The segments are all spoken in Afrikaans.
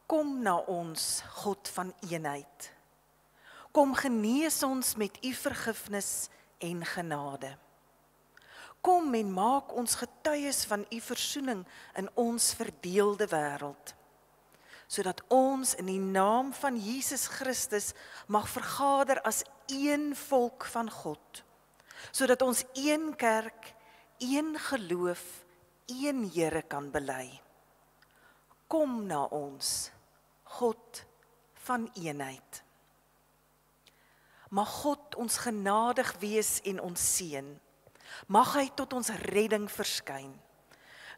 Kom na ons, God van eenheid. Kom genees ons met u vergifnis en genade. Kom en maak ons getuies van u versoening in ons verdeelde wêreld, sodat ons in die naam van Jesus Christus mag vergader as een volk van God, sodat ons een kerk, een geloof, een Here kan bely. Kom na ons, God van eenheid. Mag God ons genadig wees en ons seën. Mag hy tot ons redding verskyn,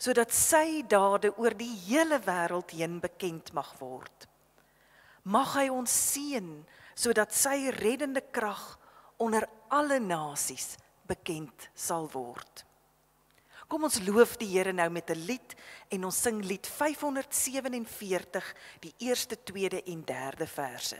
sodat sy dade oor die hele wêreld heen bekend mag word. Mag hy ons seën, sodat sy reddende krag onder alle nasies bekend sal word. Kom ons loof die Here nou met 'n lied en ons sing lied 547, die eerste, tweede en derde verse.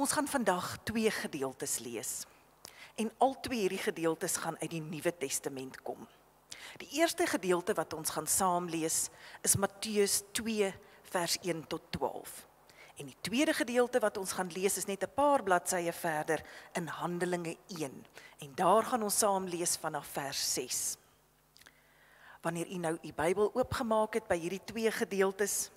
Ons gaan vandag 2 gedeeltes lees. En al 2 hierdie gedeeltes gaan uit die Nuwe Testament kom. Die eerste gedeelte wat ons gaan saam lees is Matteus 2 vers 1 tot 12. En die tweede gedeelte wat ons gaan lees is net 'n paar bladsye verder in Handelinge 1. En daar gaan ons saam lees vanaf vers 6. Wanneer u nou u Bybel oopgemaak het by hierdie 2 gedeeltes,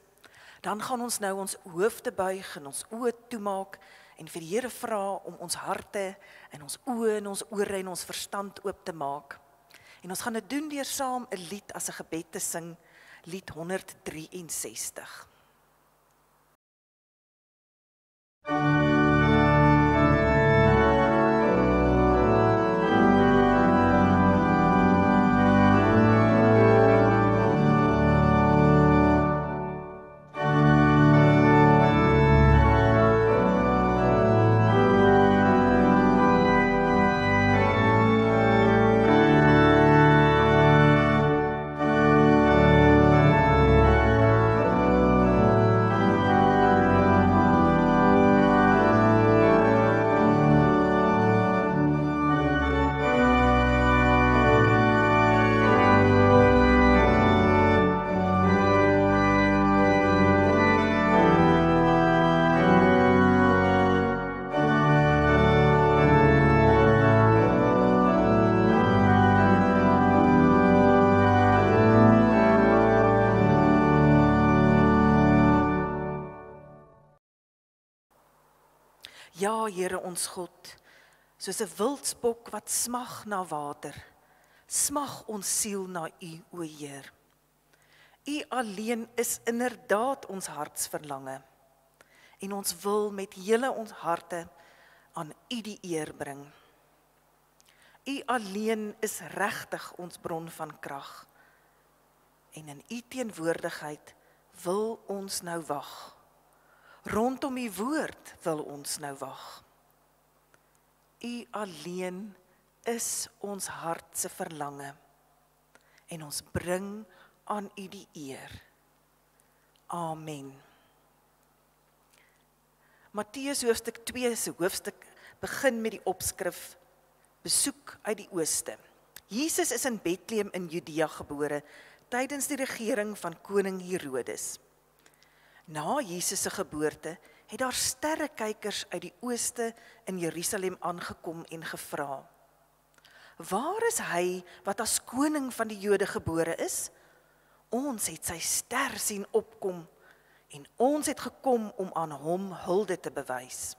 dan gaan ons nou ons hoofde buig en ons oë toemaak en vir die Here vra om ons harte en ons oë en ons ore en ons verstand oop te maak. En ons gaan dit doen deur saam 'n lied as 'n gebed te sing, lied 163. Ja, Here ons God, soos 'n wildsbok wat smag na water, Smag ons siel na U, o Heer. U alleen is inderdaad ons hartsverlange, en ons wil met hele ons harte aan U die eer bring. U alleen is regtig ons bron van krag, en in U teenwoordigheid wil ons nou wag. Rondom U woord wil ons nou wag. U alleen is ons hart se verlange, en ons bring aan U die eer. Amen. Matteus hoofstuk 2 se hoofstuk begin met die opskrif Besoek uit die Ooste. Jesus is in Bethlehem in Judea gebore tydens die regering van koning Herodes. Na Jesus se geboorte het daar sterrekykers uit die ooste in Jerusalem aangekom en gevra: Waar is hy wat as koning van die Jode gebore is? Ons het sy ster sien opkom en ons het gekom om aan hom hulde te bewys.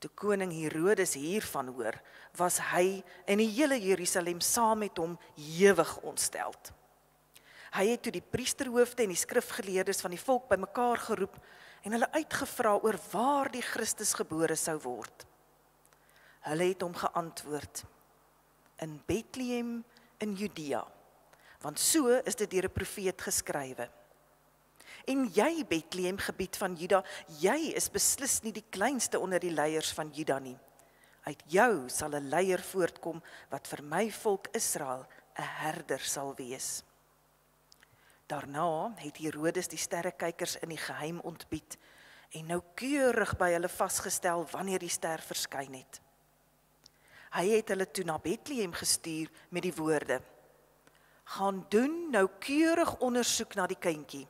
Toe koning Herodes hiervan hoor, was hy en die hele Jerusalem saam met hom ewig ontsteld. Hy het toe die priesterhoofde en die skrifgeleerdes van die volk bymekaar geroep en hulle uitgevra oor waar die Christus gebore sou word. Hulle het hom geantwoord: In Bethlehem in Judea, want so is dit deur 'n profeet geskrywe. En jy, Bethlehem, gebied van Juda, jy is beslis nie die kleinste onder die leiers van Juda nie. Uit jou sal 'n leier voortkom wat vir my volk Israel 'n herder sal wees. Daarna het Herodes die sterrekykers in die geheim ontbied en noukeurig by hulle vasgestel wanneer die ster verskyn het. Hy het hulle toe na Bethlehem gestuur met die woorde: Gaan doen noukeurig ondersoek na die kindjie,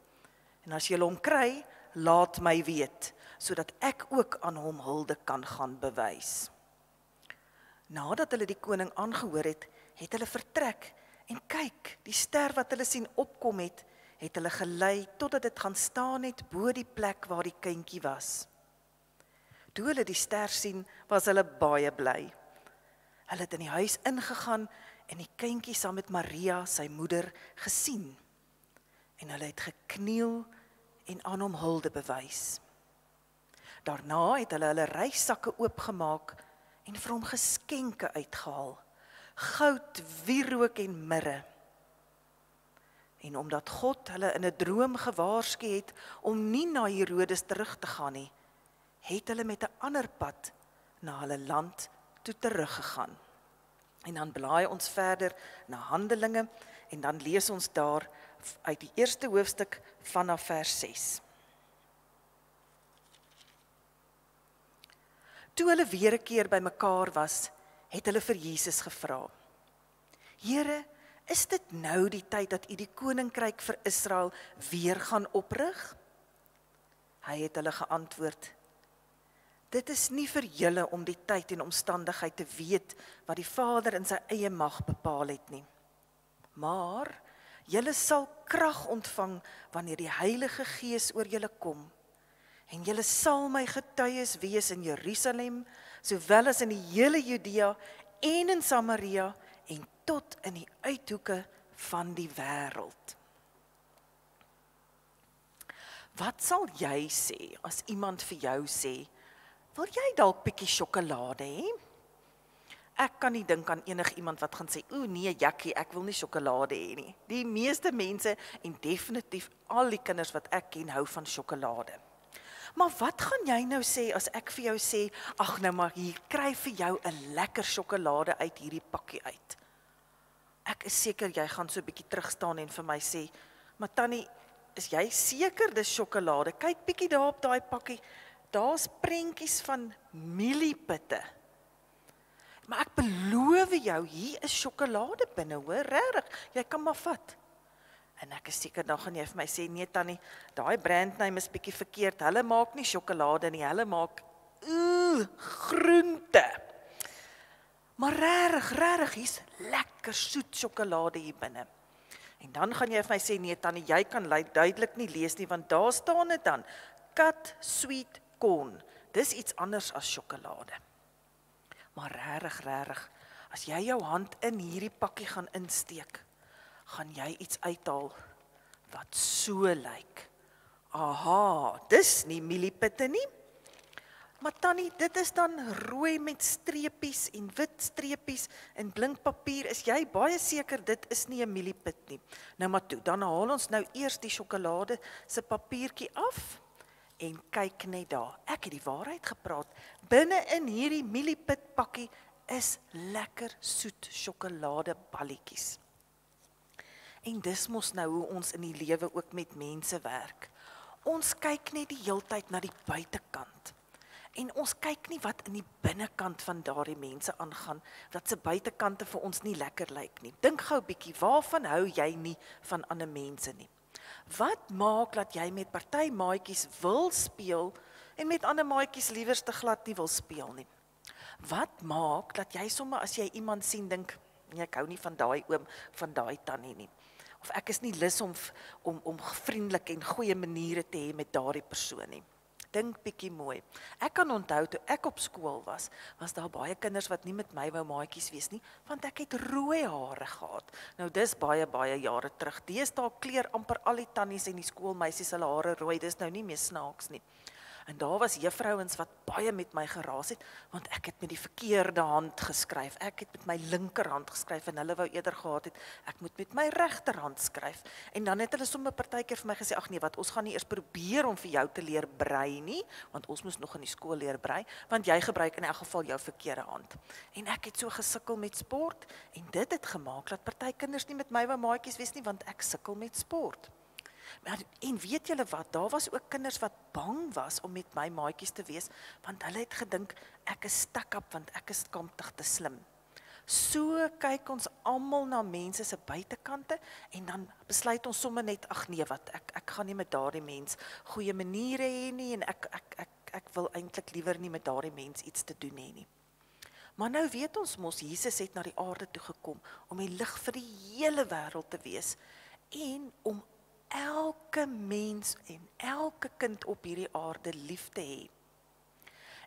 en as julle hom kry, laat my weet, sodat ek ook aan hom hulde kan gaan bewys. Nadat hulle die koning aangehoor het, het hulle vertrek en kyk, die ster wat hulle sien opkom het hulle gelei totdat dit gaan staan het bo die plek waar die kindjie was. Toe hulle die ster sien, was hulle baie bly. Hulle het in die huis ingegaan en die kindjie saam met Maria, sy moeder, gesien. En hulle het gekniel en aan hom hulde bewys. Daarna het hulle reissakke oopgemaak en vir hom geskenke uitgehaal: goud, wierook en mirre. En omdat God hulle in 'n droom gewaarsku het om nie na Herodes terug te gaan nie, het hulle met 'n ander pad na hulle land toe teruggegaan. En dan blaai ons verder na Handelinge en dan lees ons daar uit die eerste hoofstuk vanaf vers 6. Toe hulle weer 'n keer bymekaar was, het hulle vir Jesus gevra: Here, is dit nou die tyd dat U die koninkryk vir Israel weer gaan oprig? Hy het hulle geantwoord: Dit is nie vir julle om die tyd en omstandigheid te weet wat die Vader in sy eie mag bepaal het nie. Maar julle sal krag ontvang wanneer die Heilige Gees oor julle kom. En julle sal my getuies wees in Jerusalem, sowel as in die hele Judea en in Samaria en tot in die uithoeke van die wêreld. Wat sal jy sê as iemand vir jou sê: Wil jy dalk bietjie sjokolade hê? Ek kan nie dink aan enigiemand wat gaan sê: O nee, Jackie, ek wil nie sjokolade hê nie. Die meeste mense en definitief al die kinders wat ek ken, hou van sjokolade. Maar wat gaan jy nou sê as ek vir jou sê: Ag nou maar, hier, kry vir jou 'n lekker sjokolade uit hierdie pakkie uit. Ek is seker jy gaan so 'n bietjie terugstaan en vir my sê: Maar Tannie, is jy seker dis sjokolade? Kyk bietjie daar op daai pakkie. Daar's prentjies van mieliepitte. Maar ek beloof jou, hier is sjokolade binne, hoor, regtig. Jy kan maar vat. En ek is seker, dan gaan jy vir my sê: Nee Tannie, daai brandname is bietjie verkeerd. Hulle maak nie sjokolade nie, hulle maak groente. Maar regtig, hier's lekker soet sjokolade hier binne. En dan gaan jy vir my sê: Nee Tannie, jy kan duidelik nie lees nie, want daar staan dit dan: cut sweet corn. Dis iets anders as sjokolade. Maar regtig, As jy jou hand in hierdie pakkie gaan insteek, gaan jy iets uithaal wat so lyk. Aha, dis nie mieliepitte nie. Maar Tannie, dit is dan rooi met streepies en wit streepies en blink papier. Is jy baie seker dit is nie 'n mieliepit nie? Nou maar toe, dan haal ons nou eers die sjokolade se papiertjie af en kyk net daar. Ek het die waarheid gepraat. Binne in hierdie mieliepit pakkie is lekker soet sjokoladeballetjies. En dis mos nou hoe ons in die lewe ook met mense werk. Ons kyk net die heeltyd na die buitekant. En ons kyk nie wat in die binnekant van daardie mense aangaan, dat se buitekante vir ons nie lekker lyk nie. Dink gou bietjie, waarvan hou jy nie van ander mense nie? Wat maak dat jy met party maatjies wil speel en met ander maatjies liewers te glad nie wil speel nie? Wat maak dat jy sommer as jy iemand sien dink, nee, ek hou nie van daai oom, van daai tannie nie. Of ek is nie lus om vriendelik en goeie maniere te hê met daardie persoon nie. Dink bietjie mooi. Ek kan onthou toe ek op skool was daar baie kinders wat nie met my wou maatjies wees nie, want ek het rooi hare gehad. Nou dis baie jare terug. Deesdae kleur amper al die tannies en die skoolmeisies hulle hare rooi. Dis nou nie meer snaaks nie. En daar was juffrouens wat baie met my geraas het, want ek het met die verkeerde hand geskryf. Ek het met my linkerhand geskryf en hulle wou eerder gehad het, ek moet met my regterhand skryf. En dan het hulle sommer partykeer vir my gesê, ag nee, wat, ons gaan nie eers probeer om vir jou te leer brei nie, want ons moes nog in die skool leer brei, want jy gebruik in elk geval jou verkeerde hand. En ek het so gesukkel met sport, en dit het gemaak dat party kinders nie met my wou maatjies wees nie, want ek sukkel met sport. En weet julle wat, daar was ook kinders wat bang was om met my maatjies te wees, want hulle het gedink, ek is stuck-up, want ek is kamptig te slim. So kyk ons almal na mense se buitekante, en dan besluit ons sommer net, ag nee wat, ek gaan nie met daardie mens goeie maniere hê nie, en ek wil eintlik liewer nie met daardie mens iets te doen hê nie. Maar nou weet ons mos, Jesus het na die aarde toe gekom, om die lig vir die hele wêreld te wees, en om elke mens en elke kind op hierdie aarde lief te hê.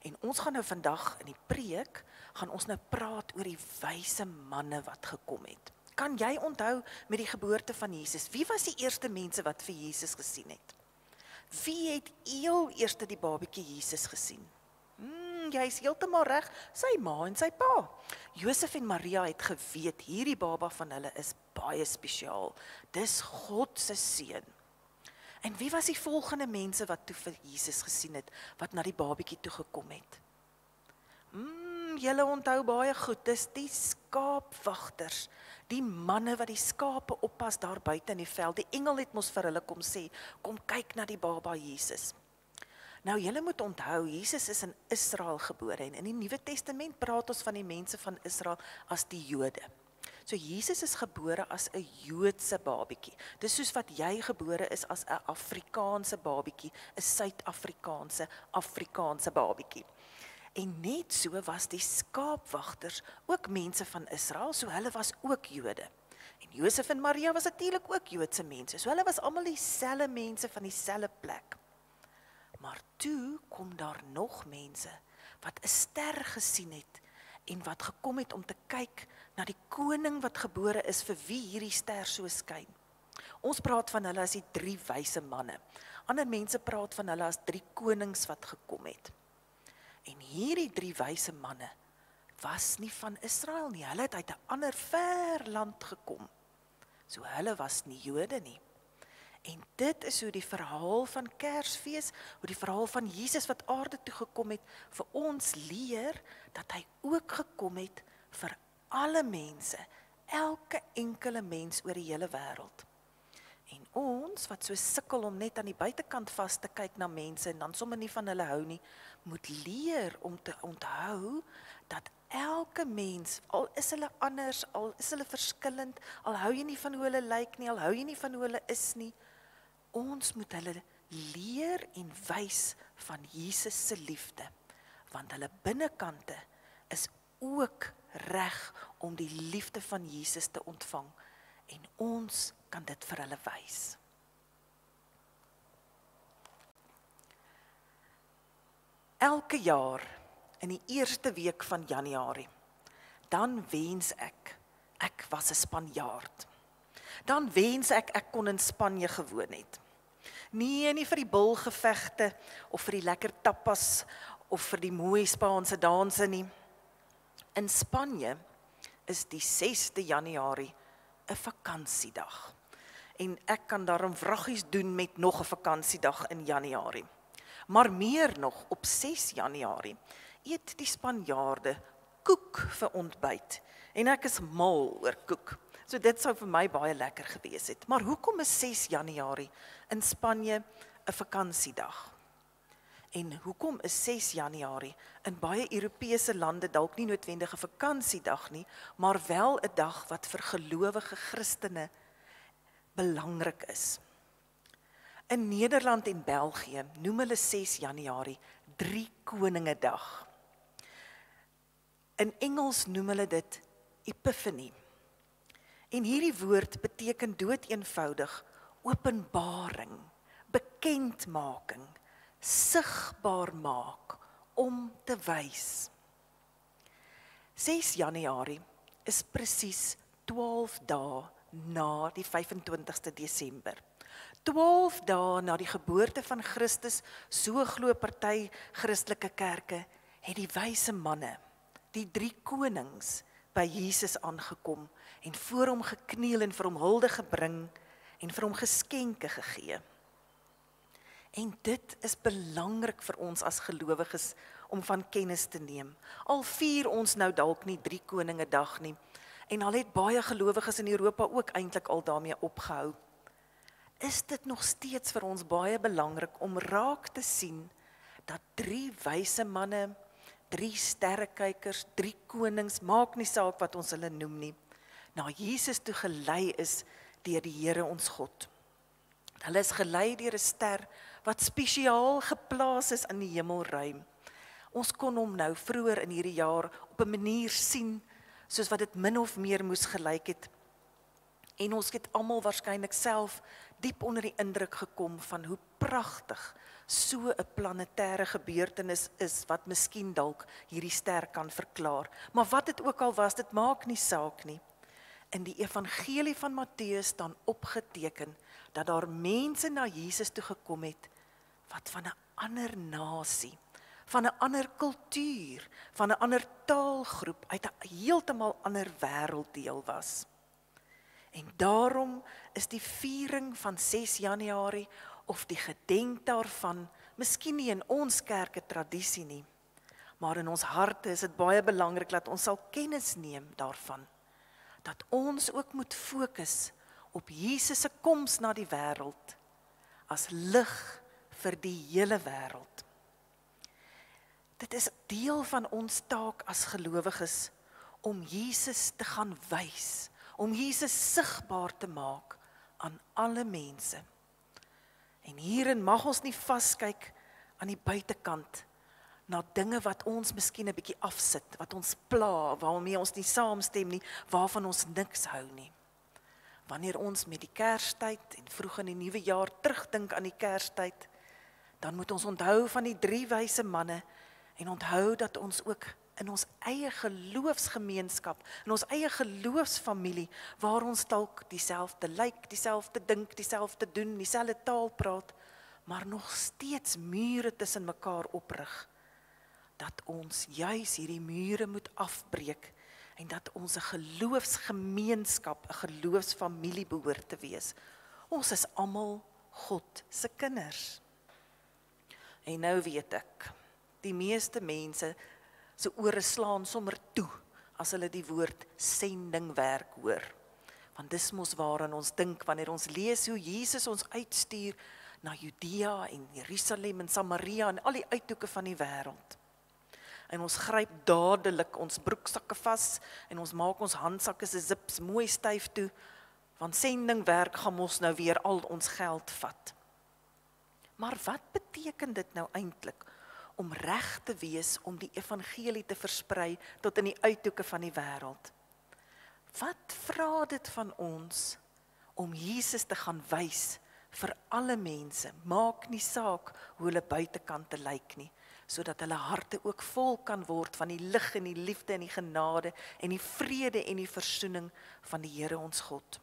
En ons gaan nou vandag in die preek, gaan ons nou praat oor die wyse manne wat gekom het. Kan jy onthou met die geboorte van Jesus, wie was die eerste mense wat vir Jesus gesien het? Wie het heel eerste die babatjie Jesus gesien? Jy is heeltemal reg, sy ma en sy pa. Josef en Maria het geweet, hierdie baba van hulle is baie spesiaal. Dis God se seun. En wie was die volgende mense wat toe vir Jesus gesien het, wat na die babatjie toe gekom het? Julle onthou baie goed, dis die skaapwagters, die manne wat die skape oppas daar buite in die veld. Die engel het mos vir hulle kom sê, kom kyk na die baba Jesus. Nou, julle moet onthou, Jesus is in Israel gebore, en in die Nuwe Testament praat ons van die mense van Israel as die Jode. So Jesus is gebore as 'n Joodse babatjie. Dis soos wat jy gebore is as 'n Afrikaanse babatjie, 'n Suid-Afrikaanse babatjie. En net so was die skaapwagters ook mense van Israel, so hulle was ook Jode. En Josef en Maria was natuurlik ook Joodse mense, so hulle was almal dieselfde mense van dieselfde plek. Maar toe kom daar nog mense wat 'n ster gesien het en wat gekom het om te kyk na die koning wat gebore is vir wie hierdie ster so skyn. Ons praat van hulle as die 3 wyse manne. Ander mense praat van hulle as 3 konings wat gekom het. En hierdie 3 wyse manne was nie van Israel nie. Hulle het uit 'n ander ver land gekom. So hulle was nie Jode nie. En dit is hoe die verhaal van Kersfees, hoe die verhaal van Jesus wat aarde toe gekom het, vir ons leer dat hy ook gekom het vir alle mense, elke enkele mens oor die hele wêreld. En ons wat so sukkel om net aan die buitekant vas te kyk na mense en dan sommer nie van hulle hou nie, moet leer om te onthou dat elke mens, al is hulle anders, al is hulle verskillend, al hou jy nie van hoe hulle lyk nie, al hou jy nie van hoe hulle is nie, ons moet hulle leer en wys van Jesus se liefde, want hulle binnekante is ook reg om die liefde van Jesus te ontvang, en ons kan dit vir hulle wys. Elke jaar in die eerste week van Januarie, dan wens ek was 'n Spanjaard. Dan wens ek kon in Spanje gewoon het. Nee, nie vir die bulgevegte of vir die lekker tapas of vir die mooi Spaanse danse nie. In Spanje is die 6de Januarie 'n vakansiedag. En ek kan daarom vraggies doen met nog 'n vakansiedag in Januarie. Maar meer nog, op 6 Januarie eet die Spanjaarde koek vir ontbyt. En ek is mal oor koek. So dit sou vir my baie lekker gewees het. Maar hoekom is 6 Januarie in Spanje 'n vakansiedag? En hoekom is 6 Januarie in baie Europese lande dalk nie noodwendig 'n vakansiedag nie, maar wel 'n dag wat vir gelowige Christene belangrik is? In Nederland en België noem hulle 6 Januarie 3 Koningedag. In Engels noem hulle dit Epiphany. En hierdie woord beteken doeteenvoudig openbaring, bekendmaking, sigbaar maak, om te wys. 6 Januarie is presies 12 dae na die 25ste Desember. 12 dae na die geboorte van Christus, so glo party Christelike kerke, het die wyse manne, die 3 konings, by Jesus aangekom en voor hom gekniel en vir hom hulde gebring en vir hom geskenke gegee. En dit is belangrik vir ons as gelowiges om van kennis te neem. Al vier ons nou dalk nie 3 Koningedag nie, en al het baie gelowiges in Europa ook eintlik al daarmee opgehou, is dit nog steeds vir ons baie belangrik om raak te sien dat 3 wyse manne, 3 sterrekykers, 3 konings, maak nie saak wat ons hulle noem nie, na Jesus toe gelei is deur die Here ons God. Hulle is gelei deur 'n ster wat spesiaal geplaas is in die hemelruim. Ons kon hom nou vroeër in hierdie jaar op 'n manier sien, soos wat dit min of meer moes gelyk het. En ons het almal waarskynlik self diep onder die indruk gekom van hoe pragtig so 'n planetêre gebeurtenis is, wat miskien dalk hierdie ster kan verklaar. Maar wat dit ook al was, dit maak nie saak nie. In die evangelie van Matteus staan opgeteken dat daar mense na Jesus toe gekom het wat van 'n ander nasie, van 'n ander kultuur, van 'n ander taalgroep, uit 'n heeltemal ander wêrelddeel was. En daarom is die viering van 6 Januarie of die gedenk daarvan, miskien nie in ons kerke tradisie nie, maar in ons harte is dit baie belangrik dat ons sal kennis neem daarvan, dat ons ook moet fokus op Jesus se koms na die wêreld, as lig vir die hele wêreld. Dit is deel van ons taak as gelowiges, om Jesus te gaan wys, om Jesus sigbaar te maak aan alle mense. En hierin mag ons nie vaskyk aan die buitekant, na dinge wat ons miskien 'n bietjie afsit, wat ons pla, waarmee ons nie saamstem nie, waarvan ons niks hou nie. Wanneer ons met die Kerstyd en vroeg in die nuwe jaar terugdink aan die Kerstyd, dan moet ons onthou van die 3 wyse manne en onthou dat ons ook in ons eie geloofsgemeenskap, in ons eie geloofsfamilie, waar ons dalk dieselfde lyk, dieselfde dink, dieselfde doen, dieselfde taal praat, maar nog steeds mure tussen mekaar oprig, dat ons juis hierdie mure moet afbreek, en dat ons 'n geloofsgemeenskap, 'n geloofsfamilie behoort te wees. Ons is almal God se kinders. En nou weet ek, die meeste mense se ore slaan sommer toe as hulle die woord sendingwerk hoor. Want dis mos waaraan ons dink wanneer ons lees hoe Jesus ons uitstuur na Judea en Jerusalem en Samaria en al die uithoeke van die wêreld. En ons gryp dadelik ons broeksakke vas en ons maak ons handsakke se zips mooi styf toe, want sendingwerk gaan ons nou weer al ons geld vat. Maar wat beteken dit nou eintlik om reg te wees om die evangelie te versprei tot in die uithoeke van die wêreld? Wat vra dit van ons om Jesus te gaan wys vir alle mense? Maak nie saak hoe hulle buitekante lyk nie. sodat hulle harte ook vol kan word van die lig en die liefde en die genade en die vrede en die versoening van die Here ons God.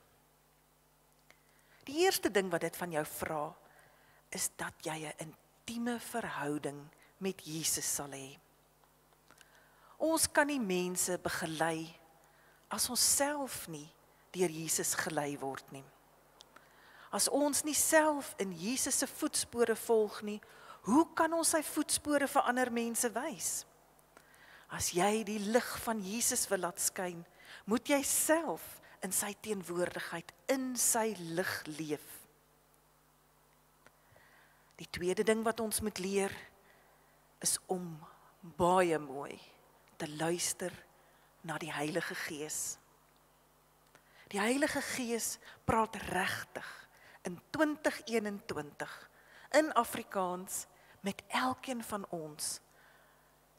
Die eerste ding wat dit van jou vra, is dat jy 'n intieme verhouding met Jesus sal hê. Ons kan nie mense begelei as ons self nie deur Jesus gelei word nie. As ons nie self in Jesus se voetspore volg nie, hoe kan ons sy voetspore vir ander mense wys? As jy die lig van Jesus wil laat skyn, moet jy self in sy teenwoordigheid, in sy lig leef. Die tweede ding wat ons moet leer, is om baie mooi te luister na die Heilige Gees. Die Heilige Gees praat regtig in 2021 in Afrikaans met elkeen van ons.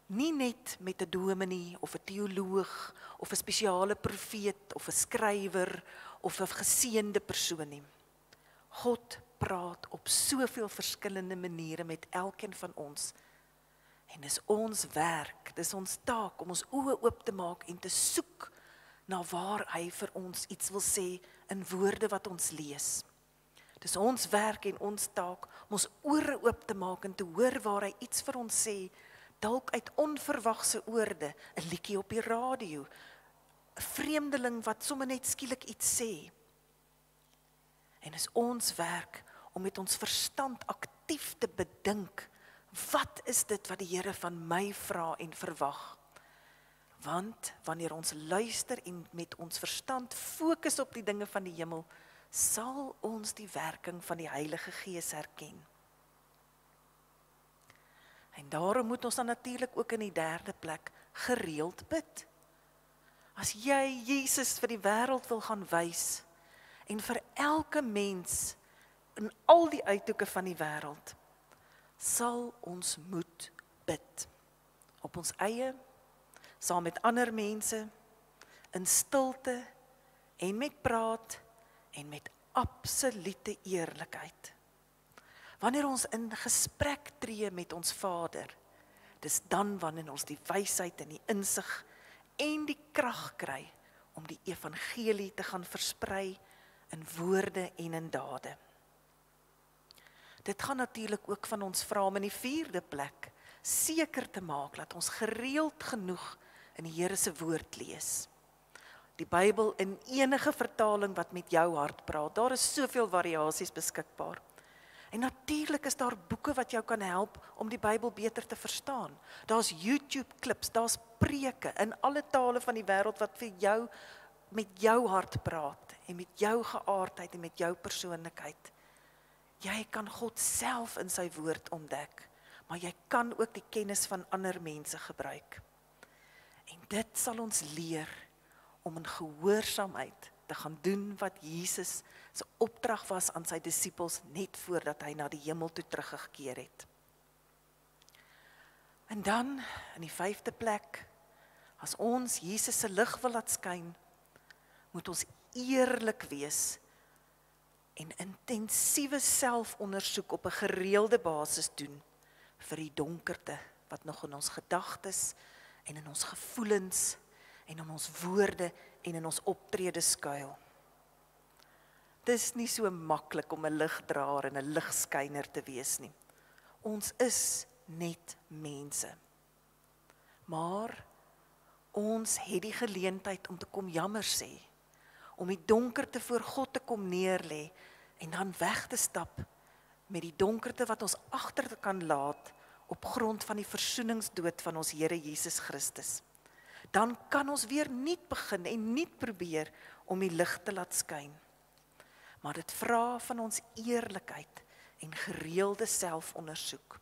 Nie net met 'n dominee of 'n teoloog of 'n spesiale profeet of 'n skrywer of 'n geseënde persoon nie. God praat op soveel verskillende maniere met elkeen van ons. En dis ons werk, dis ons taak om ons oë oop te maak en te soek na waar hy vir ons iets wil sê in woorde wat ons lees. Dis ons werk en ons taak om ons ore oop te maak en te hoor waar hy iets vir ons sê, dalk uit onverwagse oorde, 'n liedjie op die radio, 'n vreemdeling wat sommer net skielik iets sê. En is ons werk om met ons verstand aktief te bedink, wat is dit wat die Here van my vra en verwag? Want wanneer ons luister en met ons verstand fokus op die dinge van die hemel, sal ons die werking van die Heilige Gees herken. En daarom moet ons dan natuurlik ook in die derde plek gereeld bid. As jy Jesus vir die wêreld wil gaan wys, en vir elke mens in al die uithoeke van die wêreld, sal ons moet bid. Op ons eie, saam met ander mense, in stilte en met praat en met absolute eerlikheid. Wanneer ons in gesprek tree met ons Vader, dis dan wanneer ons die wysheid en die insig en die krag kry om die evangelie te gaan versprei in woorde en in dade. Dit gaan natuurlik ook van ons vra om in die vierde plek seker te maak dat ons gereeld genoeg in die Here se woord lees. Die Bybel in enige vertaling wat met jou hart praat, daar is soveel variasies beskikbaar. En natuurlik is daar boeke wat jou kan help om die Bybel beter te verstaan. Daar's YouTube klips, daar's preke in alle tale van die wêreld wat vir jou met jou hart praat en met jou geaardheid en met jou persoonlikheid. Jy kan God self in sy woord ontdek, maar jy kan ook die kennis van ander mense gebruik. En dit sal ons leer om in gehoorsaamheid te gaan doen wat Jesus se opdrag was aan sy disippels net voordat hy na die hemel toe teruggekeer het. En dan, in die vyfde plek, as ons Jesus se lig wil laat skyn, moet ons eerlik wees en intensiewe selfondersoek op 'n gereelde basis doen vir die donkerte wat nog in ons gedagtes en in ons gevoelens en in ons woorde en in ons optrede skuil. Dis nie so maklik om 'n ligdraer en 'n ligskyner te wees nie. Ons is net mense. Maar ons het die geleentheid om te kom jammer sê, om die donkerte voor God te kom neerlê en dan weg te stap met die donkerte wat ons agter te kan laat op grond van die versoeningsdood van ons Here Jesus Christus. Dan kan ons weer nuut begin en nuut probeer om die lig te laat skyn. Maar dit vra van ons eerlikheid en gereelde selfondersoek.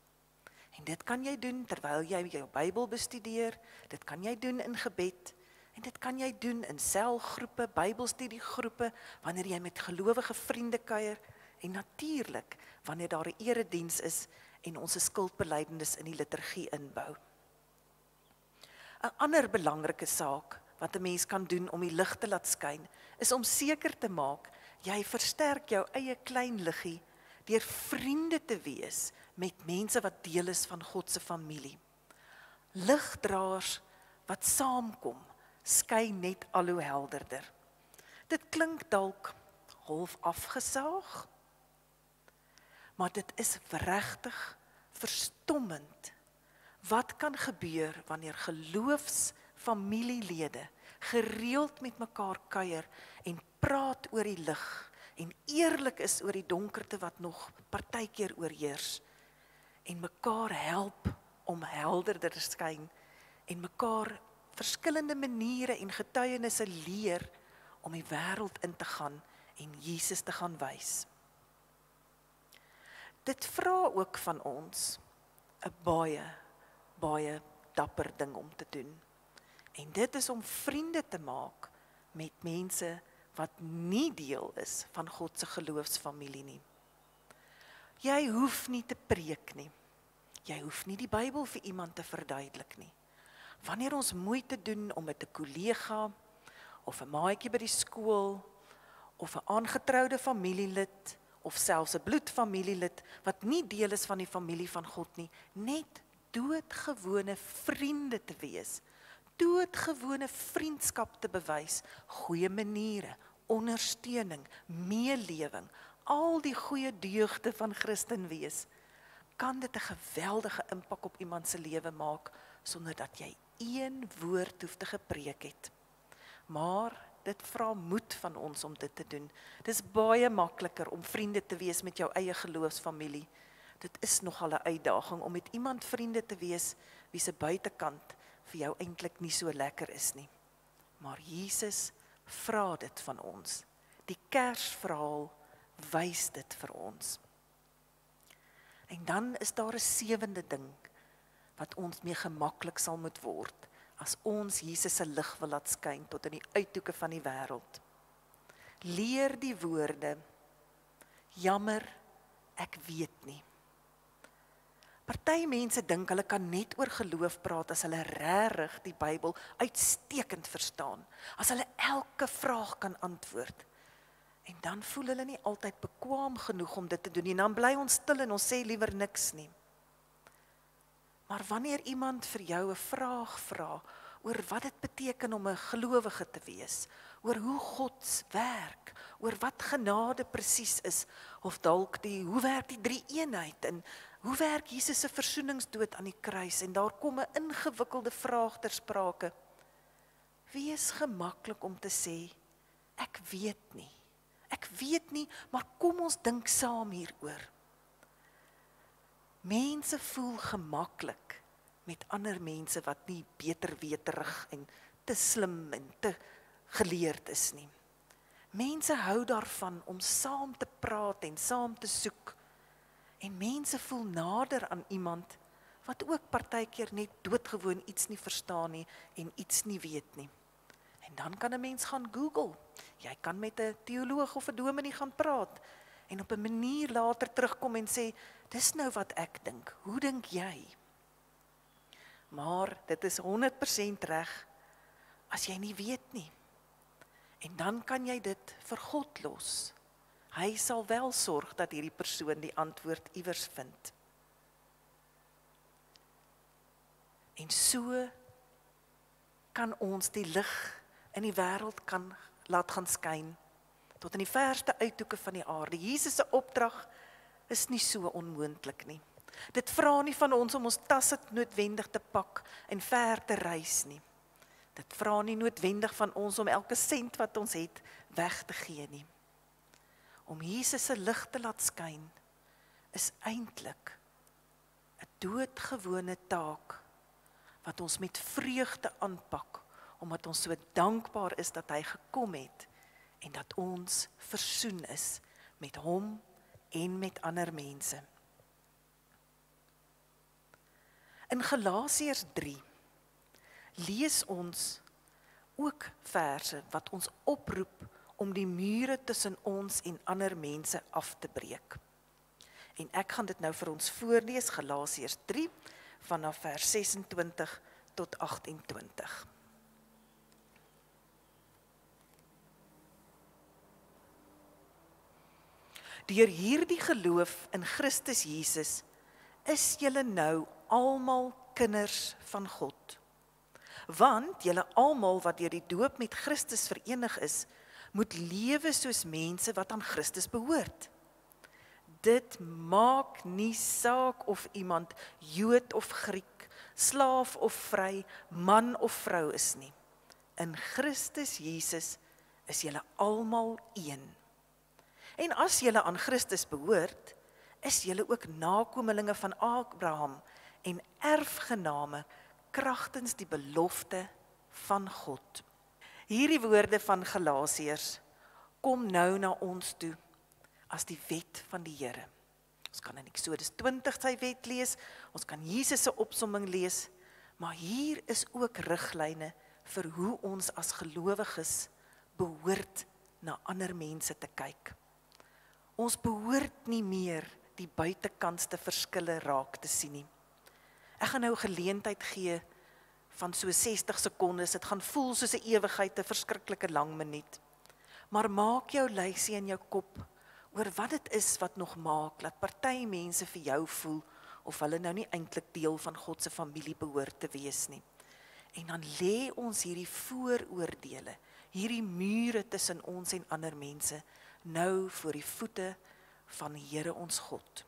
En dit kan jy doen terwyl jy jou Bybel bestudeer, dit kan jy doen in gebed, en dit kan jy doen in selgroepe, Bybelstudiegroepe, wanneer jy met gelowige vriende kuier, en natuurlik wanneer daar 'n erediens is en ons 'n skuldbelydenis in die liturgie inbou. 'n Ander belangrike saak wat 'n mens kan doen om die lig te laat skyn, is om seker te maak jy versterk jou eie klein liggie deur vriende te wees met mense wat deel is van God se familie. Ligdraers wat saamkom, skyn net al hoe helderder. Dit klink dalk half afgesaag, maar dit is regtig verstommend. Wat kan gebeur wanneer geloofsfamilielede gereeld met mekaar kuier en praat oor die lig en eerlik is oor die donkerte wat nog partykeer oorheers en mekaar help om helderder te skyn en mekaar verskillende maniere en getuienisse leer om die wêreld in te gaan en Jesus te gaan wys. Dit vra ook van ons 'n baie dapper ding om te doen. En dit is om vriende te maak met mense wat nie deel is van God se geloofsfamilie nie. Jy hoef nie te preek nie. Jy hoef nie die Bybel vir iemand te verduidelik nie. Wanneer ons moeite doen om met 'n kollega of 'n maatjie by die skool of 'n aangetroude familielid of selfs 'n bloedfamilielid wat nie deel is van die familie van God nie, net doodgewone vriende te wees, doodgewone vriendskap te bewys, goeie maniere, ondersteuning, meelewing, al die goeie deugde van Christen wees, kan dit 'n geweldige impak op iemand se lewe maak, sonder dat jy een woord hoef te gepreek het. Maar dit vra moed van ons om dit te doen. Dit is baie makliker om vriende te wees met jou eie geloofsfamilie. Dit is nogal 'n uitdaging om met iemand vriende te wees wie se buitekant vir jou eintlik nie so lekker is nie. Maar Jesus vra dit van ons. Die Kersverhaal wys dit vir ons. En dan is daar 'n sewende ding wat ons mee gemaklik sal moet word as ons Jesus se lig wil laat skyn tot in die uithoeke van die wêreld. Leer die woorde: jammer, ek weet nie. Party mense dink hulle kan net oor geloof praat as hulle regtig die Bybel uitstekend verstaan, as hulle elke vraag kan antwoord. En dan voel hulle nie altyd bekwaam genoeg om dit te doen nie, dan bly ons stil en ons sê liewer niks nie. Maar wanneer iemand vir jou 'n vraag vra oor wat dit beteken om 'n gelowige te wees, oor hoe God werk, oor wat genade presies is, of dalk hoe werk die drie-eenheid en hoe werk Jesus se versoeningsdood aan die kruis, en daar kom 'n ingewikkelde vraag ter sprake, wees gemaklik om te sê, ek weet nie. Ek weet nie, maar kom ons dink saam hieroor. Mense voel gemaklik met ander mense wat nie beter weterig en te slim en te geleerd is nie. Mense hou daarvan om saam te praat en saam te soek. En mense voel nader aan iemand wat ook partykeer net doodgewoon iets nie verstaan nie en iets nie weet nie. En dan kan 'n mens gaan Google. Jy kan met 'n teoloog of 'n dominee gaan praat en op 'n manier later terugkom en sê, dis nou wat ek dink, hoe dink jy? Maar dit is 100% reg as jy nie weet nie. En dan kan jy dit vir God los. Hy sal wel sorg dat hierdie persoon die antwoord iewers vind. En so kan ons die lig in die wêreld kan laat gaan skyn, tot in die verste uithoeke van die aarde. Jesus se opdrag is nie so onmoontlik nie. Dit vra nie van ons om ons tasse noodwendig te pak en ver te reis nie. Dit vra nie noodwendig van ons om elke sent wat ons het weg te gee nie. Om Jesus se lig te laat skyn is eintlik 'n doodgewone taak wat ons met vreugde aanpak, omdat ons so dankbaar is dat hy gekom het en dat ons versoen is met hom en met ander mense. In Galasiërs 3 lees ons ook verse wat ons oproep om die mure tussen ons en ander mense af te breek. En ek gaan dit nou vir ons voorlees, Galasiërs 3, vanaf vers 26 tot 28. Deur hierdie geloof in Christus Jesus is julle nou almal kinders van God. Want julle almal wat deur die doop met Christus verenig is, moet lewe soos mense wat aan Christus behoort. Dit maak nie saak of iemand Jood of Griek, slaaf of vry, man of vrou is nie. In Christus Jesus is julle almal een. En as julle aan Christus behoort, is julle ook nakomelinge van Abraham en erfgename kragtens die belofte van God. Hierdie woorde van Galasiërs kom nou na ons toe as die wet van die Here. Ons kan in Eksodus 20 sy wet lees, ons kan Jesus se opsomming lees, maar hier is ook riglyne vir hoe ons as gelowiges behoort na ander mense te kyk. Ons behoort nie meer die buitekantste verskille raak te sien nie. Ek gaan nou geleentheid gee van so 60 sekondes, dit gaan voel soos 'n ewigheid, 'n verskriklike lang minuut. Maar maak jou lysie in jou kop oor wat dit is wat nog maak, dat party mense vir jou voel, of hulle nou nie eintlik deel van God se familie behoort te wees nie. En dan lê ons hierdie vooroordele, hierdie mure tussen ons en ander mense, nou voor die voete van die Here ons God.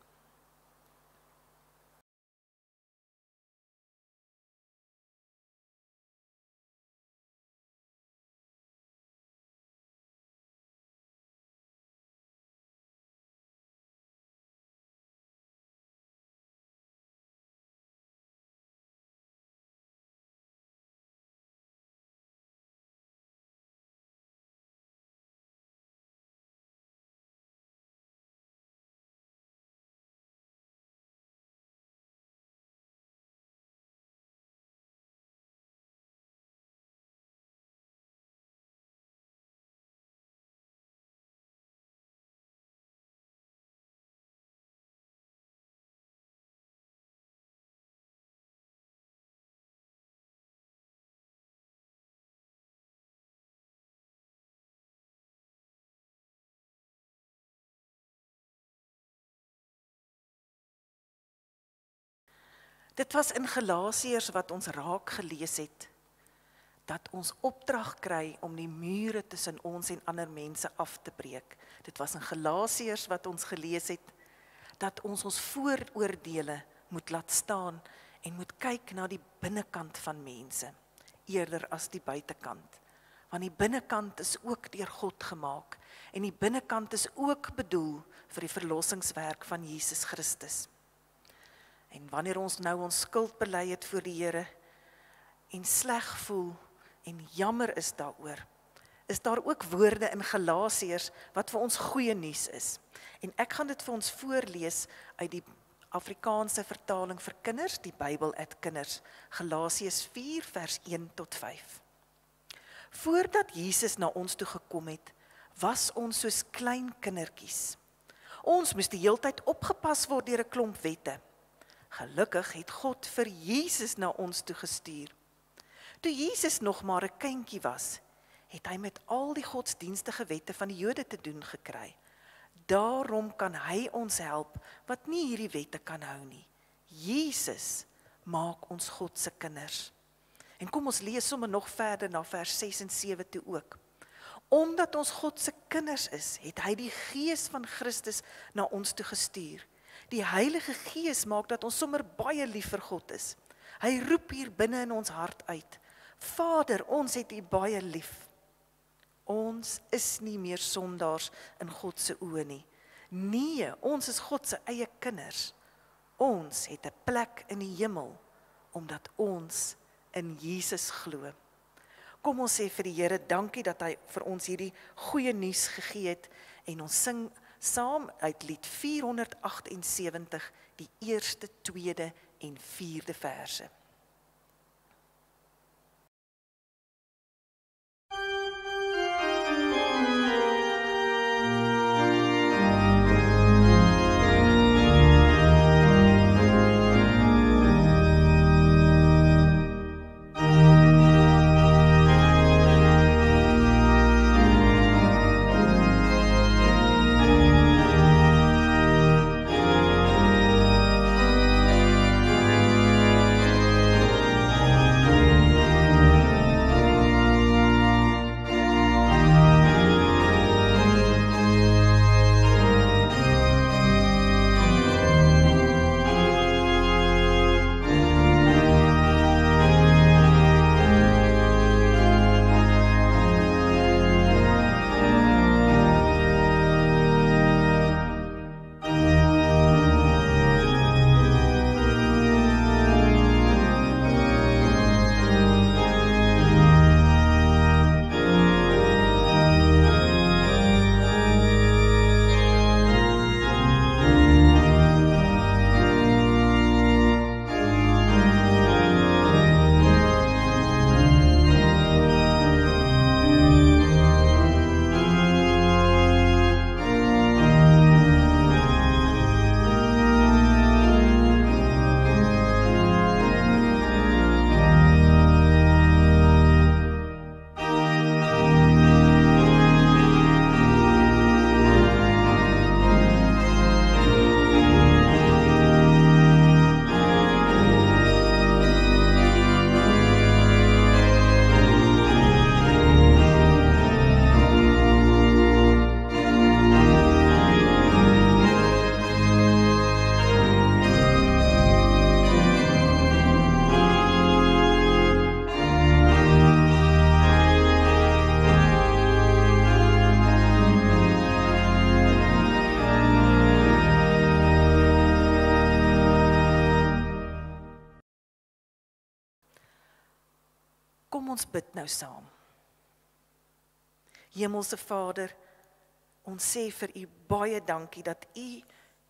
Dit was in Galasiërs wat ons raak gelees het, dat ons opdrag kry om die mure tussen ons en ander mense af te breek. Dit was in Galasiërs wat ons gelees het, dat ons vooroordele moet laat staan en moet kyk na die binnekant van mense, eerder as die buitekant. Want die binnekant is ook deur God gemaak, en die binnekant is ook bedoel vir die verlossingswerk van Jesus Christus. En wanneer ons nou ons skuld bely het voor die Here en sleg voel en jammer is daaroor, is daar ook woorde in Galasiërs wat vir ons goeie nuus is. En ek gaan dit vir ons voorlees uit die Afrikaanse vertaling vir kinders, die Bybel at kinders, Galasiërs 4 vers 1 tot 5. Voordat Jesus na ons toe gekom het, was ons soos klein kindertjies. Ons moes die heeltyd opgepas word deur 'n klomp wette. Gelukkig het God vir Jesus na ons toe gestuur. Toe Jesus nog maar 'n kindjie was, het hy met al die godsdienstige wette van die Jode te doen gekry. Daarom kan hy ons help wat nie hierdie wette kan hou nie. Jesus maak ons God se kinders. En kom ons lees sommer nog verder na vers 6 en 7 toe ook. Omdat ons God se kinders is, het hy die Gees van Christus na ons toe gestuur. Die Heilige Gees maak dat ons sommer baie lief vir God is. Hy roep hier binne in ons hart uit: Vader, ons het U baie lief. Ons is nie meer sondaars in God se oë nie. Nee, ons is God se eie kinders. Ons het 'n plek in die hemel, omdat ons in Jesus glo. Kom ons sê vir die Here dankie dat hy vir ons hierdie goeie nuus gegee het, en ons sing saam uit lied 478, die eerste, tweede en vierde verse. Kom ons bid nou saam. Hemelse Vader, ons sê vir U baie dankie dat U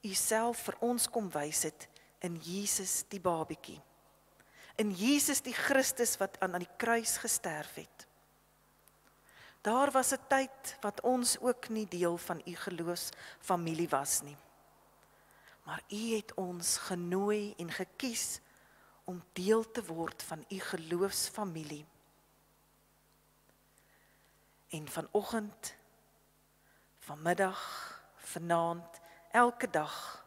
Uself vir ons kom wys het in Jesus die babietjie. In Jesus die Christus wat aan die kruis gesterf het. Daar was 'n tyd wat ons ook nie deel van U geloofsfamilie was nie. Maar U het ons genooi en gekies om deel te word van U geloofsfamilie. En vanoggend, vanmiddag, vanaand, elke dag,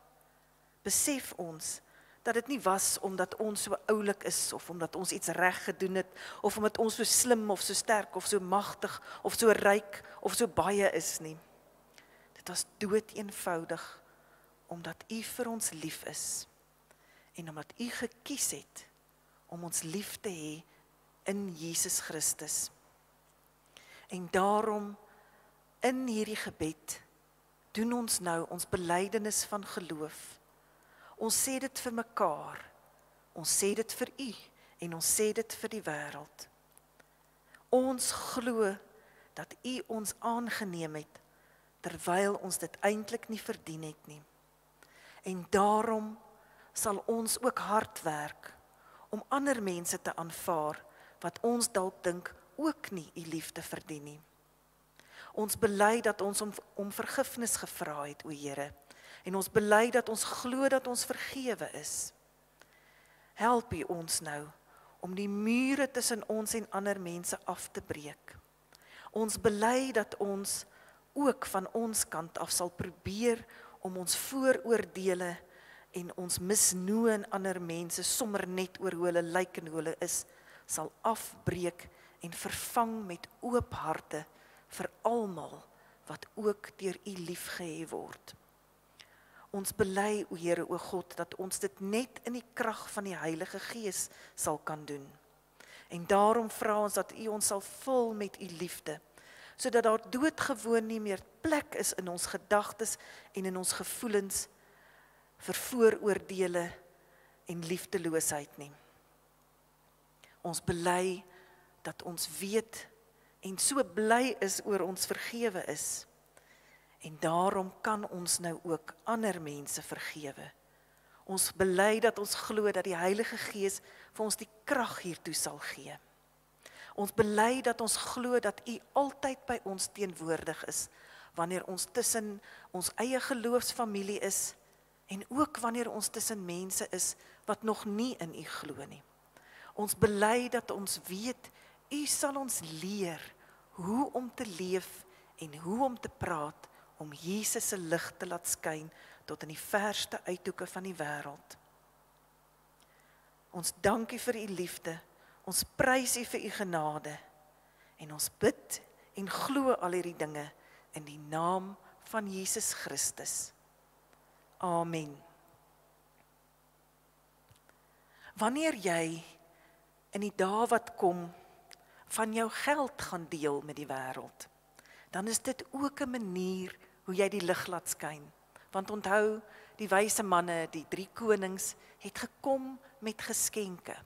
besef ons dat dit nie was omdat ons so oulik is, of omdat ons iets reg gedoen het, of omdat ons so slim, of so sterk, of so magtig, of so ryk, of so baie is nie. Dit was doodeenvoudig, omdat U vir ons lief is, en omdat U gekies het, om ons lief te hê in Jesus Christus. En daarom, in hierdie gebed, doen ons nou ons belydenis van geloof. Ons sê dit vir mekaar, ons sê dit vir U, en ons sê dit vir die wêreld. Ons glo dat U ons aangeneem het, terwyl ons dit eintlik nie verdien het nie. En daarom sal ons ook hard werk, om ander mense te aanvaar, wat ons dalk dink ook nie U liefde verdien nie. Ons bely dat ons om vergifnis gevra het, o Here, en ons bely dat ons glo dat ons vergewe is. Help U ons nou, om die mure tussen ons en ander mense af te breek. Ons bely dat ons ook van ons kant af sal probeer om ons vooroordele en ons misnoë in ander mense sommer net oor hoe hulle lyk en hoe hulle is, sal afbreek en vervang met oop harte vir almal wat ook deur U liefgehê word. Ons bely, o Here, o God, dat ons dit net in die krag van die Heilige Gees sal kan doen. En daarom vra ons dat U ons sal vul met U liefde, sodat daar doodgewoon nie meer plek is in ons gedagtes en in ons gevoelens vir vooroordele en liefdeloosheid nie. Ons bely dat ons weet en so bly is oor ons vergewe is. En daarom kan ons nou ook ander mense vergewe. Ons bely dat ons glo dat die Heilige Gees vir ons die krag hiertoe sal gee. Ons bely dat ons glo dat U altyd by ons teenwoordig is, wanneer ons tussen ons eie geloofsfamilie is, en ook wanneer ons tussen mense is wat nog nie in U glo nie. Ons bely dat ons weet, U sal ons leer hoe om te leef en hoe om te praat, om Jesus se lig te laat skyn tot in die verste uithoeke van die wêreld. Ons dank U vir U liefde, ons prys U vir U genade, en ons bid en glo al hierdie dinge in die naam van Jesus Christus. Amen. Wanneer jy in die dae wat kom van jou geld gaan deel met die wêreld, dan is dit ook 'n manier hoe jy die lig laat skyn. Want onthou, die wyse manne, die 3 konings, het gekom met geskenke.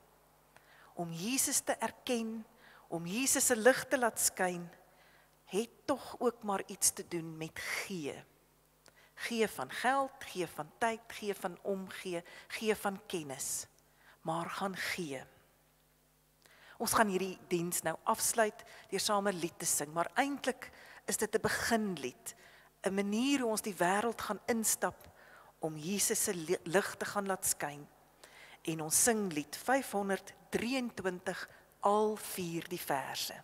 Om Jesus te erken, om Jesus se lig te laat skyn, het tog ook maar iets te doen met gee. Gee van geld, gee van tyd, gee van omgee, gee van kennis. Maar gaan gee. Ons gaan hierdie diens nou afsluit deur saam 'n lied te sing, maar eintlik is dit 'n beginlied, 'n manier hoe ons die wêreld gaan instap om Jesus se lig te gaan laat skyn. En ons sing lied 523, al 4 die verse.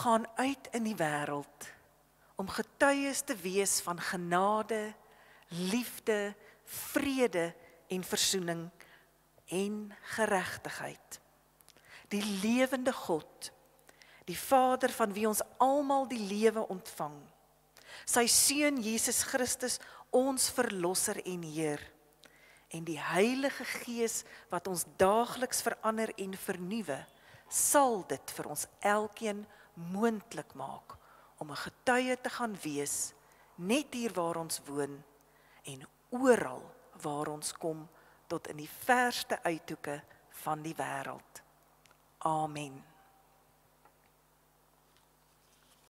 gaan uit in die wêreld om getuies te wees van genade, liefde, vrede en versoening en geregtigheid. Die lewende God, die Vader van wie ons almal die lewe ontvang, sy Seun Jesus Christus, ons Verlosser en Heer, en die Heilige Gees wat ons daagliks verander en vernuwe, sal dit vir ons elkeen moontlik maak om 'n getuie te gaan wees, net hier waar ons woon en oral waar ons kom, tot in die verste uithoeke van die wêreld. Amen.